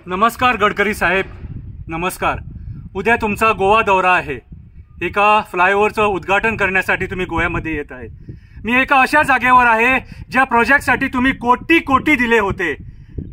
नमस्कार गडकरी साहेब, नमस्कार. उद्या तुमचा गोवा दौरा आहे. एका फ्लायओव्हरचं उद्घाटन करण्यासाठी तुम्ही गोव्यामध्ये येत आहे. मी एका अशा जागेवर आहे ज्या प्रोजेक्टसाठी तुम्ही कोटी कोटी दिले होते.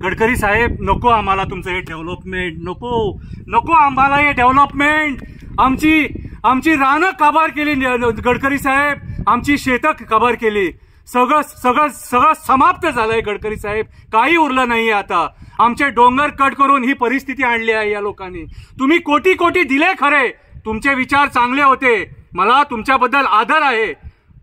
गडकरी साहेब, नको आम्हाला तुमचं हे डेव्हलपमेंट, नको नको आम्हाला हे डेव्हलपमेंट. आमची रानं काबार केली गडकरी साहेब, आमची शेतं काबार केली. सगळं सगळं सगळं समाप्त झालंय गडकरी साहेब. काही उरलं नाहीये आता. आमचे डोंगर कट करून ही परिस्थिती आणली आहे या लोकांनी. तुम्ही कोटी कोटी दिले खरे, तुमचे विचार चांगले होते, मला तुमच्याबद्दल आदर आहे.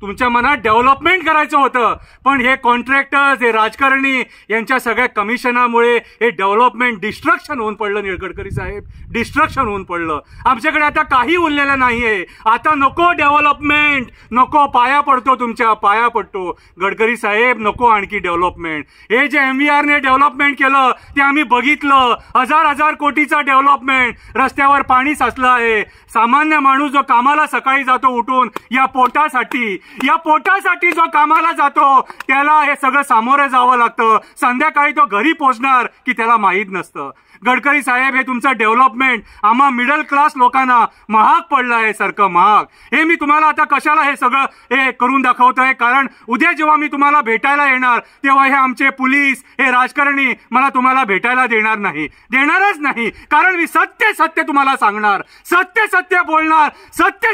तुमच्या मनात डेव्हलपमेंट करायचं होतं, पण हे कॉन्ट्रॅक्टर्स, हे राजकारणी यांच्या सगळ्या कमिशनामुळे हे डेव्हलपमेंट डिस्ट्रक्शन होऊन पडलं गडकरी साहेब, डिस्ट्रक्शन होऊन पडलं. आमच्याकडे आता काही उरलेलं नाहीये. आता नको डेव्हलपमेंट, नको. पाया पडतो, तुमच्या पाया पडतो गडकरी साहेब, नको आणखी डेव्हलपमेंट. हे जे MVR ने डेव्हलपमेंट केलं ते आम्ही बघितलं. हजार कोटीचा डेव्हलपमेंट. रस्त्यावर पाणी साचलं आहे. सामान्य माणूस जो कामाला सकाळी जातो उठून या पोटासाठी जो कामाला जातो त्याला हे सगळं सामोरे जावं लागतं. संध्याकाळी तो घरी पोहोचणार की त्याला माहीत नसतं. गडकरी साहेब, हे तुमचं डेव्हलपमेंट आम्हा मिडल क्लास लोकांना महाग पडलं आहे, सारखं महाग. हे मी तुम्हाला आता कशाला हे सगळं हे करून दाखवतोय, कारण उद्या जेव्हा मी तुम्हाला भेटायला येणार तेव्हा हे आमचे पोलीस, हे राजकारणी मला तुम्हाला भेटायला देणारच नाही. कारण मी सत्य तुम्हाला सांगणार, सत्य बोलणार,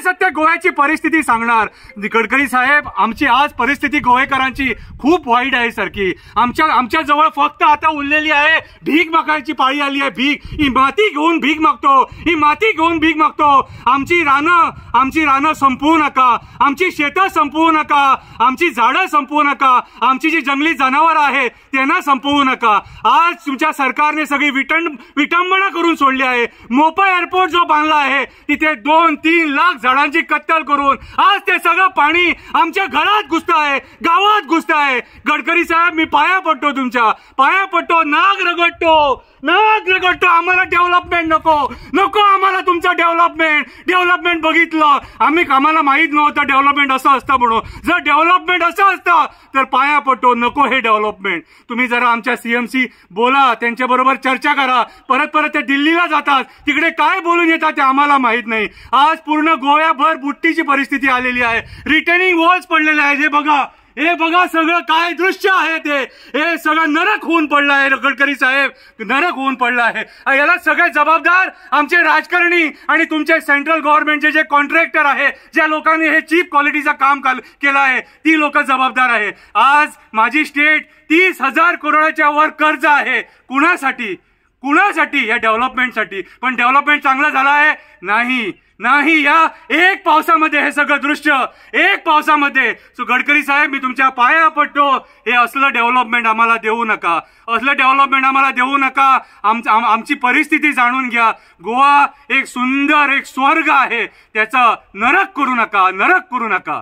सत्य गोव्याची परिस्थिती सांगणार. गडकरी साहेब, आमची आज परिस्थिती गोवेकरांची खूप वाईट आहे सारखी. आमच्या जवळ फक्त आता उरलेली आहे भीक मागायची पाळी आली आहे. ही माती घेऊन भीक मागतो. आमची रानं संपवू नका, आमची शेतं संपवू नका, आमची झाडं संपवू नका, आमची जी जंगली जनावरं आहेत त्यांना संपवू नका. आज तुमच्या सरकारने सगळी विटंबना करून सोडली आहे. मोपा एअरपोर्ट जो बांधला आहे तिथे 2-3 लाख झाडांची कत्तल करून आज ते सगळं पाणी आमच्या घरात घुसत आहे, गावात घुसत आहे. गडकरी साहेब, मी पाया पडतो, तुमच्या पाया पडतो, नाग रगडतो. आम्हाला डेव्हलपमेंट नको. आम्हाला तुमचं डेव्हलपमेंट बघितलं आम्हाला माहित नव्हतं डेव्हलपमेंट असं असतं म्हणून. जर डेव्हलपमेंट असं असतं तर पाया पडतो, नको हे डेव्हलपमेंट. तुम्ही जरा आमच्या CMशी बोला, त्यांच्याबरोबर चर्चा करा. परत ते दिल्लीला जातात, तिकडे काय बोलून येतात ते आम्हाला माहित नाही. आज पूर्ण गोव्याभर बुट्टीची परिस्थिती आलेली आहे. रिटेनिंग वॉल्स पडलेले आहेत. हे बघा सगळं काय दृश्य आहे ते. हे सगळं नरक होऊन पडलं आहे गडकरी साहेब, नरक होऊन पडलं आहे. याला सगळे जबाबदार आमचे राजकारणी आणि तुमचे सेंट्रल गव्हर्नमेंटचे जे कॉन्ट्रॅक्टर आहे, ज्या लोकांनी हे चीप क्वालिटीचं काम केलं आहे, ती लोक जबाबदार आहे. आज माझी स्टेट 30,000 करोडाच्या वर कर्ज आहे. कुणासाठी? या डेव्हलपमेंटसाठी. पण डेव्हलपमेंट चांगलं झालं आहे? नाही. या एक पावसामध्ये हे सगळं दृश्य, एक पावसामध्ये. सो गडकरी साहेब, मी तुमच्या पाया पडतो, हे असलं डेव्हलपमेंट आम्हाला देऊ नका. आमची परिस्थिती जाणून घ्या. गोवा एक सुंदर, एक स्वर्ग आहे, त्याचा नरक करू नका.